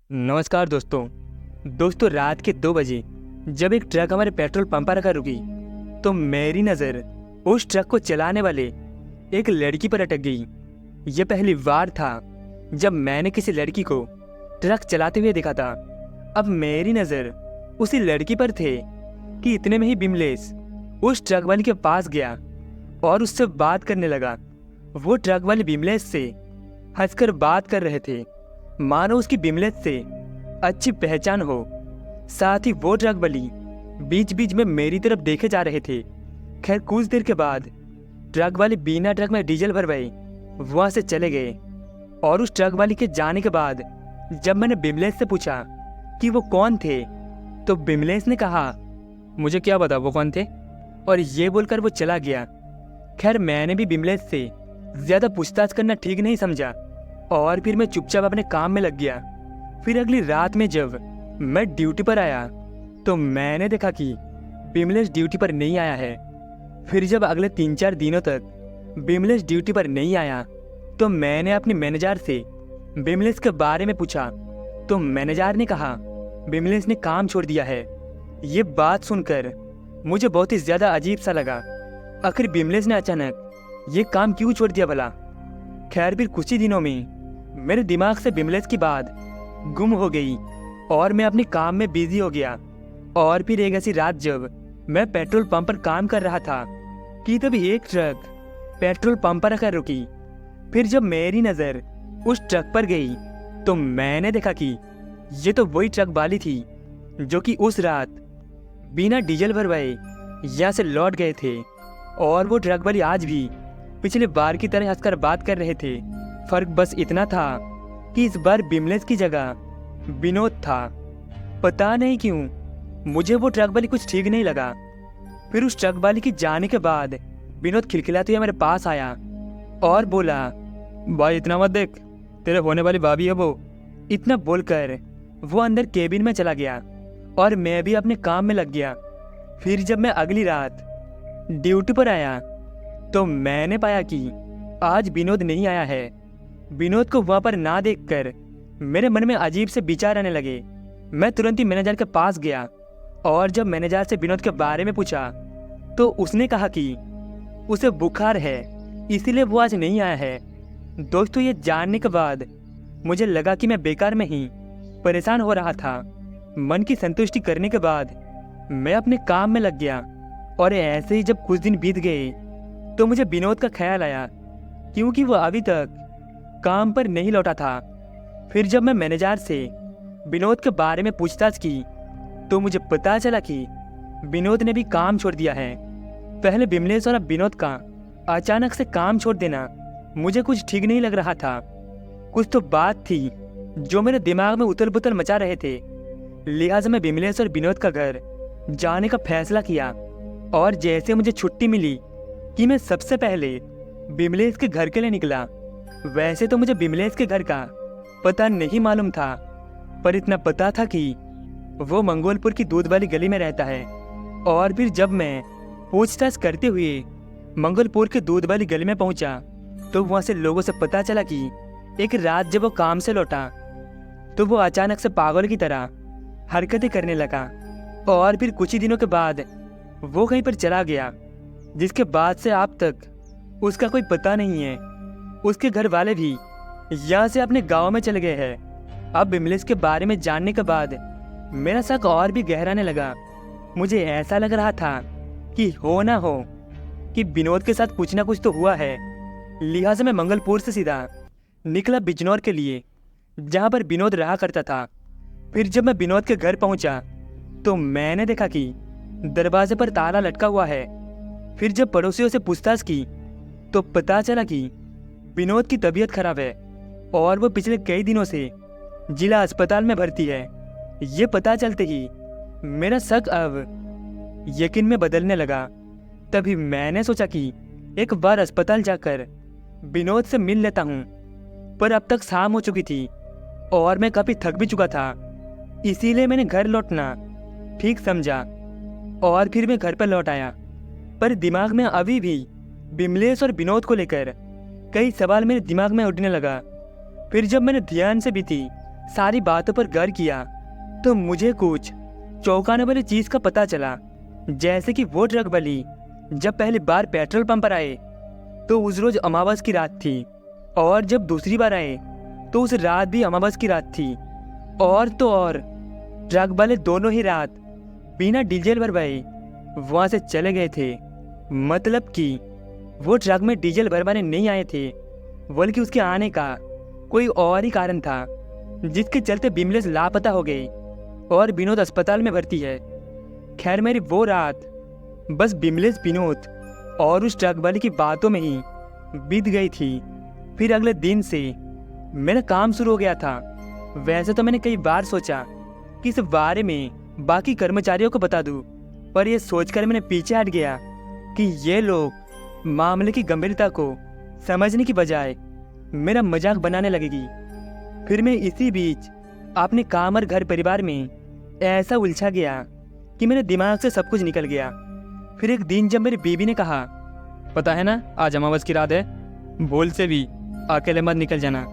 नमस्कार दोस्तों रात के 2 बजे जब एक ट्रक हमारे पेट्रोल पंप पर आकर रुकी तो मेरी नज़र उस ट्रक को चलाने वाले एक लड़की पर अटक गई। यह पहली बार था जब मैंने किसी लड़की को ट्रक चलाते हुए देखा था। अब मेरी नज़र उसी लड़की पर थे कि इतने में ही बिमलेश उस ट्रक वाले के पास गया और उससे बात करने लगा। वो ट्रक वाले बिमलेश से हंसकर बात कर रहे थे, मानो उसकी बिमलेश से अच्छी पहचान हो। साथ ही वो ट्रक वाली बीच बीच में मेरी तरफ देखे जा रहे थे। खैर कुछ देर के बाद ट्रक वाले बिना ट्रक में डीजल भरवाए वहाँ से चले गए। और उस ट्रक वाली के जाने के बाद जब मैंने बिमलेश से पूछा कि वो कौन थे तो बिमलेश ने कहा, मुझे क्या पता वो कौन थे, और ये बोलकर वो चला गया। खैर मैंने भी बिमलेश से ज़्यादा पूछताछ करना ठीक नहीं समझा और फिर मैं चुपचाप अपने काम में लग गया। फिर अगली रात में जब मैं ड्यूटी पर आया तो मैंने देखा कि बिमलेश ड्यूटी पर नहीं आया है। फिर जब अगले 3-4 दिनों तक बिमलेश ड्यूटी पर नहीं आया तो मैंने अपने मैनेजर से बिमलेश के बारे में पूछा तो मैनेजर ने कहा बिमलेश ने काम छोड़ दिया है। ये बात सुनकर मुझे बहुत ही ज़्यादा अजीब सा लगा। आखिर बिमलेश ने अचानक ये काम क्यों छोड़ दिया भला। खैर फिर कुछ ही दिनों में मेरे दिमाग से बिमलेश की बात गुम हो गई और मैं अपने काम में बिजी हो गया। और फिर एक ऐसी रात जब मैं पेट्रोल पंप पर काम कर रहा था कि तभी एक ट्रक पेट्रोल पंप पर आकर रुकी। फिर जब मेरी नज़र उस ट्रक पर गई तो मैंने देखा कि ये तो वही ट्रक वाली थी जो कि उस रात बिना डीजल भरवाए यहाँ से लौट गए थे। और वो ट्रक वाली आज भी पिछले बार की तरह हंसकर बात कर रहे थे। फर्क बस इतना था कि इस बार बिमलेश की जगह विनोद था। पता नहीं क्यों मुझे वो ट्रक वाली कुछ ठीक नहीं लगा। फिर उस ट्रक वाली की जाने के बाद विनोद खिलखिलाते हुए मेरे पास आया और बोला, भाई इतना मत देख, तेरे होने वाली भाभी है वो। इतना बोलकर वो अंदर केबिन में चला गया और मैं भी अपने काम में लग गया। फिर जब मैं अगली रात ड्यूटी पर आया तो मैंने पाया कि आज विनोद नहीं आया है। विनोद को वहाँ पर ना देखकर मेरे मन में अजीब से विचार आने लगे। मैं तुरंत ही मैनेजर के पास गया और जब मैनेजर से विनोद के बारे में पूछा तो उसने कहा कि उसे बुखार है इसीलिए वो आज नहीं आया है। दोस्तों ये जानने के बाद मुझे लगा कि मैं बेकार में ही परेशान हो रहा था। मन की संतुष्टि करने के बाद मैं अपने काम में लग गया। और ऐसे ही जब कुछ दिन बीत गए तो मुझे विनोद का ख्याल आया क्योंकि वो अभी तक काम पर नहीं लौटा था। फिर जब मैं मैनेजर से विनोद के बारे में पूछताछ की तो मुझे पता चला कि विनोद ने भी काम छोड़ दिया है। पहले बिमलेश और अब विनोद का अचानक से काम छोड़ देना मुझे कुछ ठीक नहीं लग रहा था। कुछ तो बात थी जो मेरे दिमाग में उथल पुथल मचा रहे थे। लिहाजा मैं बिमलेश और विनोद का घर जाने का फैसला किया। और जैसे मुझे छुट्टी मिली कि मैं सबसे पहले बिमलेश के घर के लिए निकला। वैसे तो मुझे बिमलेश के घर का पता नहीं मालूम था, पर इतना पता था कि वो मंगोलपुर की दूध वाली गली में रहता है। और फिर जब मैं पूछताछ करते हुए मंगोलपुर के दूध वाली गली में पहुंचा तो वहाँ से लोगों से पता चला कि एक रात जब वो काम से लौटा तो वो अचानक से पागल की तरह हरकतें करने लगा। और फिर कुछ ही दिनों के बाद वो कहीं पर चला गया, जिसके बाद से आप तक उसका कोई पता नहीं है। उसके घर वाले भी यहाँ से अपने गांव में चले गए हैं। अब बिमलेश के बारे में जानने के बाद मेरा शक और भी गहराने लगा। मुझे ऐसा लग रहा था कि हो ना हो कि विनोद के साथ कुछ ना कुछ तो हुआ है। लिहाजा मैं मंगलपुर से सीधा निकला बिजनौर के लिए, जहाँ पर विनोद रहा करता था। फिर जब मैं विनोद के घर पहुँचा तो मैंने देखा कि दरवाजे पर ताला लटका हुआ है। फिर जब पड़ोसियों से पूछताछ की तो पता चला कि विनोद की तबीयत खराब है और वो पिछले कई दिनों से जिला अस्पताल में भर्ती है। ये पता चलते ही मेरा शक अब यकीन में बदलने लगा। तभी मैंने सोचा कि एक बार अस्पताल जाकर विनोद से मिल लेता हूँ, पर अब तक शाम हो चुकी थी और मैं काफ़ी थक भी चुका था। इसीलिए मैंने घर लौटना ठीक समझा और फिर मैं घर पर लौट आया। पर दिमाग में अभी भी बिमलेश और विनोद को लेकर कई सवाल मेरे दिमाग में उठने लगा। फिर जब मैंने ध्यान से बीती सारी बातों पर गौर किया तो मुझे कुछ चौंकाने वाली चीज का पता चला। जैसे कि वो ट्रक वाली जब पहली बार पेट्रोल पंप पर आए तो उस रोज अमावस की रात थी, और जब दूसरी बार आए तो उस रात भी अमावस की रात थी। और तो और ट्रक वाले दोनों ही रात बिना डीजल भरवाए वहां से चले गए थे। मतलब कि वो ट्रक में डीजल भरवाने नहीं आए थे, बल्कि उसके आने का कोई और ही कारण था, जिसके चलते बिमलेश लापता हो गए और विनोद अस्पताल में भर्ती है। खैर, मेरी वो रात बस बिमलेश, विनोद और उस ट्रक वाले की बातों में ही बीत गई थी। फिर अगले दिन से मेरा काम शुरू हो गया था। वैसे तो मैंने कई बार सोचा कि इस बारे में बाकी कर्मचारियों को बता दूं, पर यह सोचकर मैंने पीछे हट गया कि ये लोग मामले की गंभीरता को समझने की बजाय मेरा मजाक बनाने लगेगी। फिर मैं इसी बीच अपने काम और घर परिवार में ऐसा उलझा गया कि मेरे दिमाग से सब कुछ निकल गया। फिर एक दिन जब मेरी बीवी ने कहा, पता है ना आज अमावस की रात है, बोल से भी अकेले मत निकल जाना।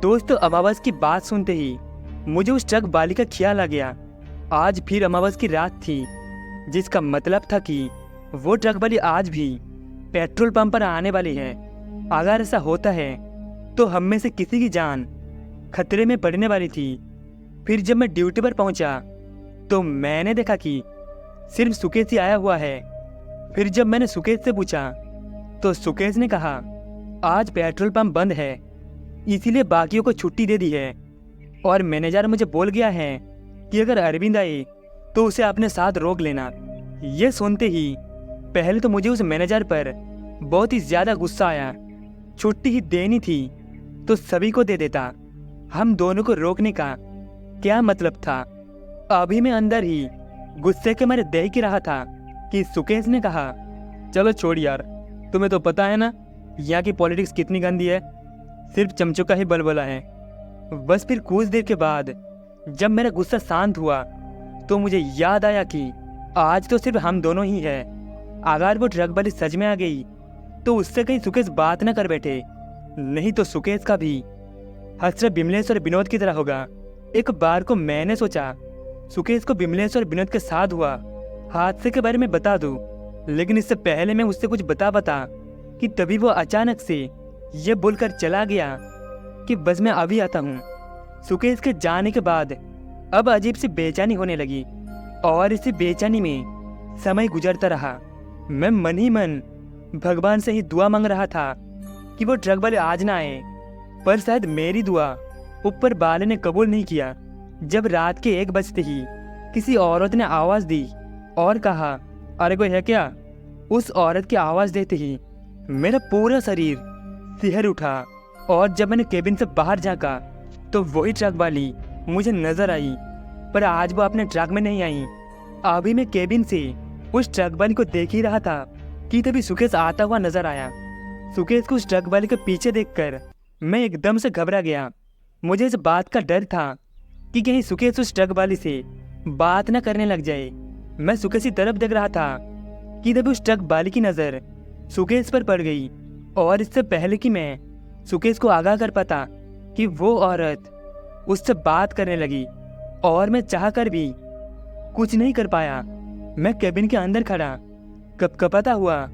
दोस्तों, अमावस की बात सुनते ही मुझे उस ट्रक वाली का ख्याल आ गया। आज फिर अमावस की रात थी, जिसका मतलब था कि वो ट्रक वाली आज भी पेट्रोल पंप पर आने वाली है। अगर ऐसा होता है तो हम में से किसी की जान खतरे में पड़ने वाली थी। फिर जब मैं ड्यूटी पर पहुंचा तो मैंने देखा कि सिर्फ सुकेश ही आया हुआ है। फिर जब मैंने सुकेश से पूछा तो सुकेश ने कहा, आज पेट्रोल पंप बंद है, इसीलिए बाकियों को छुट्टी दे दी है, और मैनेजर मुझे बोल गया है कि अगर अरविंद आए तो उसे अपने साथ रोक लेना। ये सुनते ही पहले तो मुझे उस मैनेजर पर बहुत ही ज़्यादा गुस्सा आया। छुट्टी ही देनी थी तो सभी को दे देता, हम दोनों को रोकने का क्या मतलब था। अभी मैं अंदर ही गुस्से के मारे देख ही रहा था कि सुकेश ने कहा, चलो छोड़ यार, तुम्हें तो पता है ना यहाँ की पॉलिटिक्स कितनी गंदी है, सिर्फ चमचों का ही बलबला है। बस फिर कुछ देर के बाद जब मेरा गुस्सा शांत हुआ तो मुझे याद आया कि आज तो सिर्फ हम दोनों ही है। अगर वो ट्रक वाली सच में आ गई तो उससे कहीं सुकेश बात न कर बैठे, नहीं तो सुकेश का भी हसरत बिमलेश और विनोद की तरह होगा। एक बार को मैंने सोचा सुकेश को बिमलेश और विनोद के साथ हुआ हादसे के बारे में बता दूं, लेकिन इससे पहले मैं उससे कुछ बता कि तभी वो अचानक से ये बोलकर चला गया कि बस मैं अभी आता हूँ। सुकेश के जाने के बाद अब अजीब सी बेचैनी होने लगी, और इसी बेचैनी में समय गुजरता रहा। मैं मन ही मन भगवान से ही दुआ मांग रहा था कि वो ट्रक वाले आज ना आए, पर शायद मेरी दुआ ऊपर वाले ने कबूल नहीं किया। जब रात के 1 बजते ही किसी औरत ने आवाज़ दी और कहा, अरे कोई है क्या? उस औरत की आवाज़ देते ही मेरा पूरा शरीर सिहर उठा, और जब मैंने केबिन से बाहर झांका तो वही ट्रक वाली मुझे नजर आई, पर आज वो अपने ट्रक में नहीं आई। अभी मैं केबिन से उस ट्रक वाली को देख ही रहा था कि तभी सुकेश आता हुआ नजर आया। सुकेश को उस ट्रक वाली के पीछे देखकर मैं एकदम से घबरा गया। मुझे इस बात का डर था कि कहीं सुकेश उस ट्रक वाली से बात न करने लग जाए। मैं सुकेश की तरफ देख रहा था कि तभी उस ट्रक वाली की नज़र सुकेश पर पड़ गई, और इससे पहले कि मैं सुकेश को आगाह कर पाता कि वो औरत उससे बात करने लगी, और मैं चाहकर भी कुछ नहीं कर पाया। मैं केबिन के अंदर खड़ा कपकपाता हुआ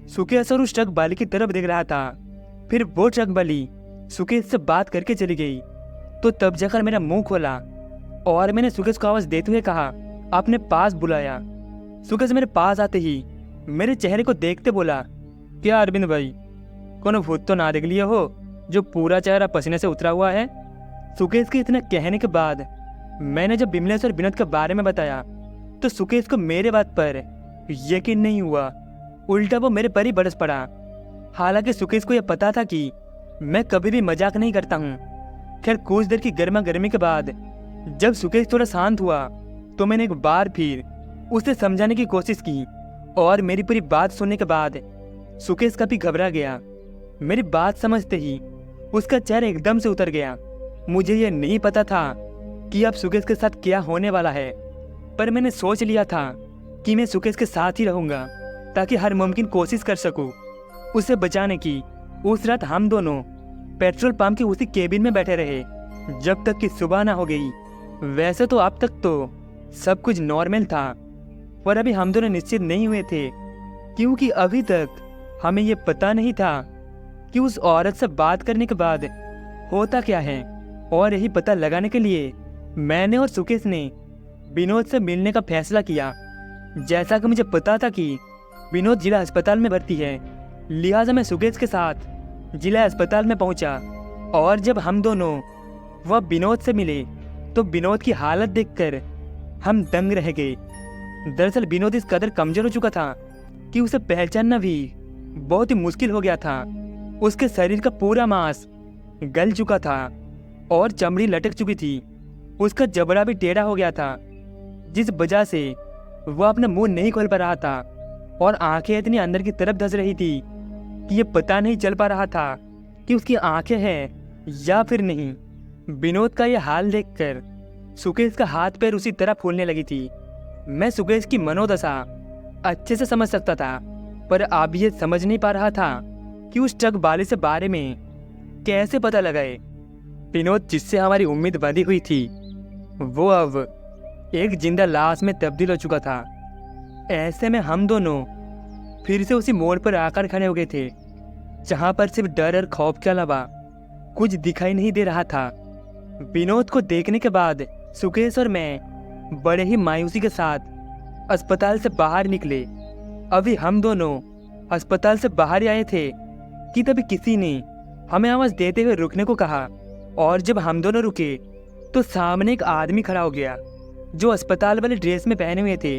सुकेश और उस ट्रक वाली की तरफ देख रहा था। फिर वो ट्रक वाली सुकेश से बात करके चली गई, तो तब जाकर मेरा मुंह खोला और मैंने सुकेश को आवाज़ देते हुए कहा, अपने पास बुलाया। सुकेश मेरे पास आते ही मेरे चेहरे को देखते बोला, क्या अरविंद भाई, कोनो भूत तो ना देख लिया हो जो पूरा चेहरा पसीने से उतरा हुआ है? सुकेश के इतना कहने के बाद मैंने जब बिमलेश और विनोद के बारे में बताया तो सुकेश को मेरे बात पर यकीन नहीं हुआ, उल्टा वो मेरे पर ही बरस पड़ा। हालांकि सुकेश को यह पता था कि मैं कभी भी मजाक नहीं करता हूँ। खैर, कुछ देर की गर्मा गर्मी के बाद जब सुकेश थोड़ा शांत हुआ तो मैंने एक बार फिर उसे समझाने की कोशिश की, और मेरी पूरी बात सुनने के बाद सुकेश काफी घबरा गया। मेरी बात समझते ही उसका चेहरा एकदम से उतर गया। मुझे यह नहीं पता था कि अब सुकेश के साथ क्या होने वाला है, पर मैंने सोच लिया था कि मैं सुकेश के साथ ही रहूंगा ताकि हर मुमकिन कोशिश कर सकूं उसे बचाने की। उस रात हम दोनों पेट्रोल पंप के उसी केबिन में बैठे रहे। जब तक कि सुबह ना हो गई। वैसे तो अब तक तो सब कुछ नॉर्मल था, पर अभी हम दोनों निश्चित नहीं हुए थे, क्योंकि अभी तक हमें ये पता नहीं था कि उस औरत से बात करने के बाद होता क्या है। और यही पता लगाने के लिए मैंने और सुकेश ने विनोद से मिलने का फैसला किया। जैसा कि मुझे पता था कि विनोद जिला अस्पताल में भर्ती है, लिहाजा मैं सुकेश के साथ जिला अस्पताल में पहुंचा। और जब हम दोनों वह विनोद से मिले तो विनोद की हालत देखकर हम दंग रह गए। दरअसल विनोद इस कदर कमजोर हो चुका था कि उसे पहचानना भी बहुत ही मुश्किल हो गया था। उसके शरीर का पूरा मांस गल चुका था और चमड़ी लटक चुकी थी। उसका जबड़ा भी टेढ़ा हो गया था, जिस वजह से वह अपना मुंह नहीं खोल पा रहा था और आंखें इतनी अंदर की तरफ धंस रही थी कि ये पता नहीं चल पा रहा था कि उसकी आंखें हैं या फिर नहीं। विनोद का यह हाल देखकर सुकेश का हाथ पैर उसी तरह फूलने लगी थी। मैं सुकेश की मनोदशा अच्छे से समझ सकता था, पर अब ये समझ नहीं पा रहा था कि उस ट्रक वाले से बारे में कैसे पता लगाए। विनोद जिससे हमारी उम्मीद बंधी हुई थी वो अब एक जिंदा लाश में तब्दील हो चुका था। ऐसे में हम दोनों फिर से उसी मोड़ पर आकर खड़े हो गए थे, जहां पर सिर्फ डर और खौफ के अलावा कुछ दिखाई नहीं दे रहा था। विनोद को देखने के बाद सुकेश और मैं बड़े ही मायूसी के साथ अस्पताल से बाहर निकले। अभी हम दोनों अस्पताल से बाहर आए थे कि तभी किसी ने हमें आवाज देते हुए रुकने को कहा। और जब हम दोनों रुके तो सामने एक आदमी खड़ा हो गया जो अस्पताल वाले ड्रेस में पहने हुए थे।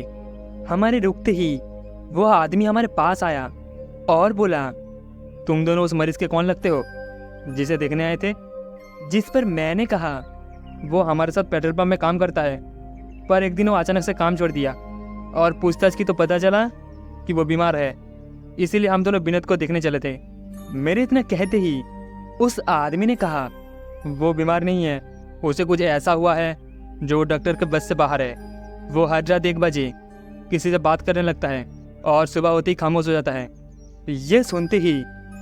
हमारे रुकते ही वो आदमी हमारे पास आया और बोला, तुम दोनों उस मरीज के कौन लगते हो जिसे देखने आए थे? जिस पर मैंने कहा, वो हमारे साथ पेट्रोल पंप में काम करता है, पर एक दिन वो अचानक से काम छोड़ दिया और पूछताछ की तो पता चला कि वो बीमार है, इसीलिए हम दोनों विनोद को देखने चले थे। मेरे इतना कहते ही उस आदमी ने कहा, वो बीमार नहीं है, उसे कुछ ऐसा हुआ है जो डॉक्टर के बस से बाहर है। वो हर रात 1 बजे किसी से बात करने लगता है और सुबह होते ही खामोश हो जाता है। ये सुनते ही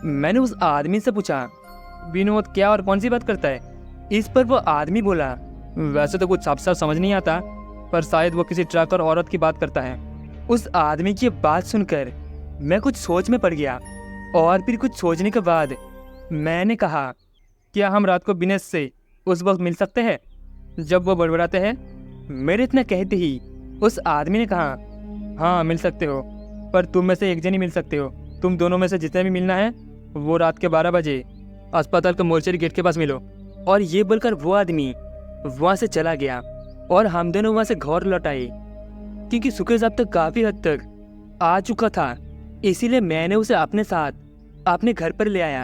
मैंने उस आदमी से पूछा, विनोद क्या और कौन सी बात करता है? इस पर वो आदमी बोला, वैसे तो कुछ साफ साफ समझ नहीं आता, पर शायद वो किसी ट्रक और औरत की बात करता है। उस आदमी की बात सुनकर मैं कुछ सोच में पड़ गया और फिर कुछ सोचने के बाद मैंने कहा, क्या हम रात को विनेश से उस वक्त मिल सकते हैं जब वो बड़बड़ाते हैं? मेरे इतना कहते ही उस आदमी ने कहा, हाँ मिल सकते हो, पर तुम में से एक जन ही मिल सकते हो। तुम दोनों में से जितने भी मिलना है वो रात के 12 बजे अस्पताल के मोर्चरी गेट के पास मिलो। और ये बोलकर वो आदमी वहाँ से चला गया और हम दोनों वहाँ से घर लौट आए, क्योंकि सुकेश अब तक काफ़ी हद तक आ चुका था, इसीलिए मैंने उसे अपने साथ अपने घर पर ले आया।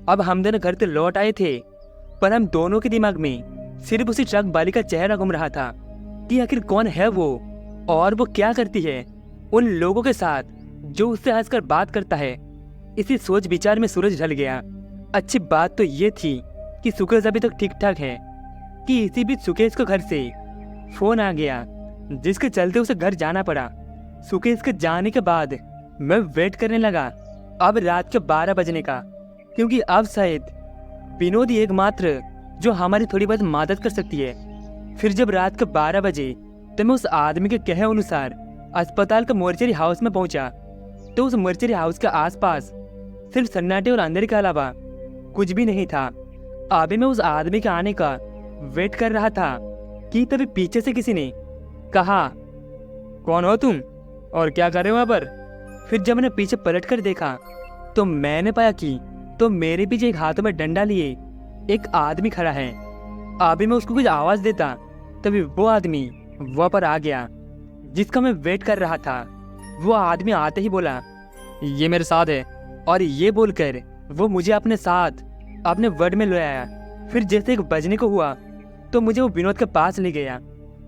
अब हम दोनों घर से लौट आए थे, पर हम दोनों के दिमाग में सिर्फ उसी ट्रक वाली का चेहरा घूम रहा था कि आखिर कौन है वो और वो क्या करती है उन लोगों के साथ जो उससे हंसकर बात करता है। इसी सोच विचार में सूरज ढल गया। अच्छी बात तो ये थी कि सुकेश अभी तक ठीक ठाक है कि इसी बीच सुकेश को घर से फोन आ गया, जिसके चलते उसे घर जाना पड़ा। सुकेश के जाने के बाद मैं वेट करने लगा अब रात के 12 बजने का, क्योंकि अब शायद विनोद ही एकमात्र जो हमारी थोड़ी बहुत मदद कर सकती है। फिर जब रात के 12 बजे तो मैं उस आदमी के कहे अनुसार अस्पताल के मोर्चरी हाउस में पहुंचा, तो उस मोर्चरी हाउस के आसपास सिर्फ सन्नाटे और अंधेरे के अलावा कुछ भी नहीं था। अभी मैं उस आदमी के आने का वेट कर रहा था कि तभी पीछे से किसी ने कहा, कौन हो तुम और क्या कर रहे हो वहाँ पर? फिर जब मैंने पीछे पलट कर देखा तो मैंने पाया कि तो मेरे पीछे एक हाथों में डंडा लिए एक आदमी खड़ा है। अभी मैं उसको कुछ आवाज देता तभी वो आदमी वहाँ पर आ गया जिसका मैं वेट कर रहा था। वो आदमी आते ही बोला, ये मेरे साथ है, और ये बोलकर वो मुझे अपने साथ अपने वर्ड में ले आया। फिर जैसे एक बजने को हुआ तो मुझे वो विनोद के पास ले गया,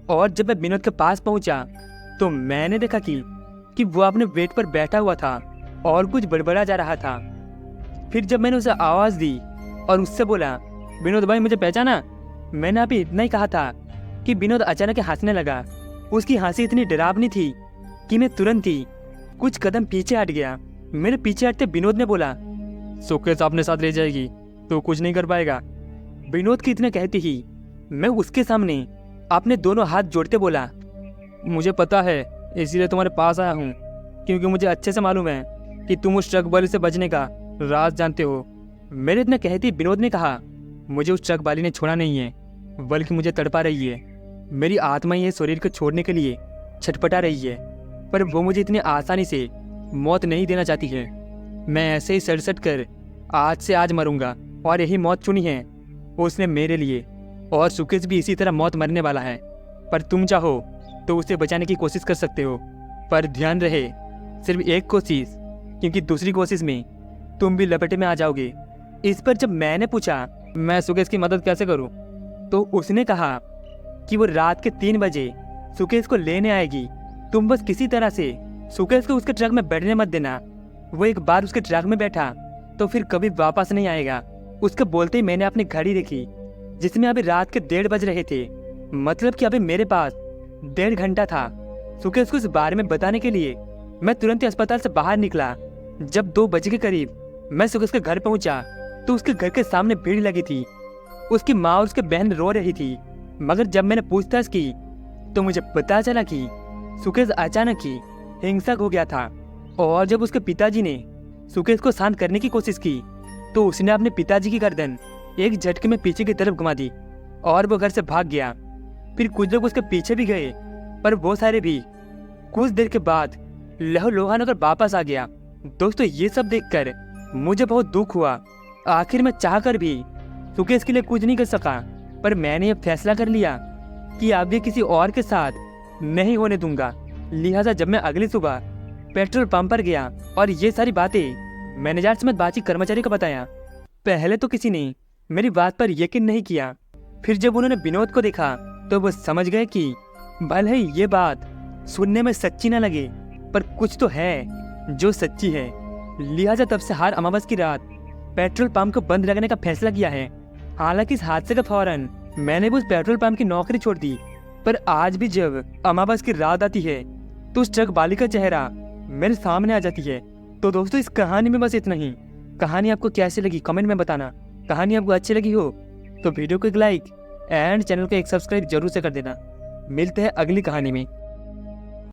और जब मैं विनोद के पास पहुंचा तो मैंने देखा कि वो अपने वेट पर बैठा हुआ था और कुछ बड़बड़ा जा रहा था। फिर जब मैंने उसे आवाज़ दी और उससे बोला, विनोद भाई मुझे पहचाना? मैंने अभी इतना ही कहा था कि विनोद अचानक हंसने लगा। उसकी हंसी इतनी डरावनी थी कि मैं तुरंत ही कुछ कदम पीछे हट गया। मेरे पीछे हटते विनोद ने बोला, सुकेश अपने साथ ले जाएगी तो कुछ नहीं कर पाएगा। विनोद की इतना कहते ही मैं उसके सामने अपने दोनों हाथ जोड़ते बोला, मुझे पता है, इसीलिए तुम्हारे पास आया हूँ, क्योंकि मुझे अच्छे से मालूम है कि तुम उस ट्रक वाले से बचने का राज जानते हो। मेरे इतना कहते ही विनोद ने कहा, मुझे उस ट्रक वाली ने छोड़ा नहीं है, बल्कि मुझे तड़पा रही है। मेरी आत्मा ये शरीर को छोड़ने के लिए छटपटा रही है, पर वो मुझे इतनी आसानी से मौत नहीं देना चाहती है। मैं ऐसे ही सड़सड़ कर आज से आज मरूंगा, और यही मौत चुनी है उसने मेरे लिए, और सुकेश भी इसी तरह मौत मरने वाला है। पर तुम चाहो तो उसे बचाने की कोशिश कर सकते हो, पर ध्यान रहे सिर्फ एक कोशिश, क्योंकि दूसरी कोशिश में तुम भी लपेटे में आ जाओगे। इस पर जब मैंने पूछा मैं सुकेश की मदद कैसे करूं, तो उसने कहा कि वो रात के 3 बजे सुकेश को लेने आएगी। तुम बस किसी तरह से सुकेश को उसके ट्रक में बैठने मत देना। वो एक बार उसके ट्रक में बैठा तो फिर कभी वापस नहीं आएगा। उसके बोलते ही मैंने अपनी घड़ी देखी, जिसमें अभी रात के 1:30 बज रहे थे, मतलब कि अभी मेरे पास 1.5 घंटा था सुकेश को इस बारे में बताने के लिए। मैं तुरंत ही अस्पताल से बाहर निकला। जब 2 बजे के करीब मैं सुकेश के घर पहुंचा तो उसके घर के सामने भीड़ लगी थी। उसकी माँ और उसकी बहन रो रही थी, मगर जब मैंने पूछताछ की तो मुझे पता चला कि सुकेश अचानक ही हिंसक हो गया था। और जब उसके पिताजी ने सुकेश को शांत करने की कोशिश की तो उसने अपने पिताजी की गर्दन एक झटके में पीछे की तरफ घुमा दी और वो घर से भाग गया। फिर कुछ लोग उसके पीछे भी गए, पर वो सारे भी कुछ देर के बाद लहूलुहान होकर वापस आ गया। दोस्तों, ये सब देखकर मुझे बहुत दुख हुआ। आखिर मैं चाहकर भी सुकेश के लिए कुछ नहीं कर सका, पर मैंने ये फैसला कर लिया कि अब ये किसी और के साथ नहीं होने दूंगा। लिहाजा जब मैं अगली सुबह पेट्रोल पंप पर गया और ये सारी बातें मैनेजर समेत बाकी कर्मचारी को बताया, पहले तो किसी ने मेरी बात पर यकीन नहीं किया। फिर जब उन्होंने विनोद को देखा तो वो समझ गए कि भले ही ये बात सुनने में सच्ची ना लगे, पर कुछ तो है जो सच्ची है। लिहाजा तब से हर अमावस की रात पेट्रोल पंप को बंद रखने का फैसला किया है। हालांकि इस हादसे के फौरन मैंने भी उस पेट्रोल पंप की नौकरी छोड़ दी, पर आज भी जब अमावस की रात आती है तो उस ट्रक वाली का चेहरा मेरे सामने आ जाती है। तो दोस्तों, इस कहानी में बस इतना ही। कहानी आपको कैसी लगी कमेंट में बताना। कहानी आपको अच्छी लगी हो तो वीडियो को एक लाइक एंड चैनल को एक सब्सक्राइब जरूर से कर देना। मिलते हैं अगली कहानी में।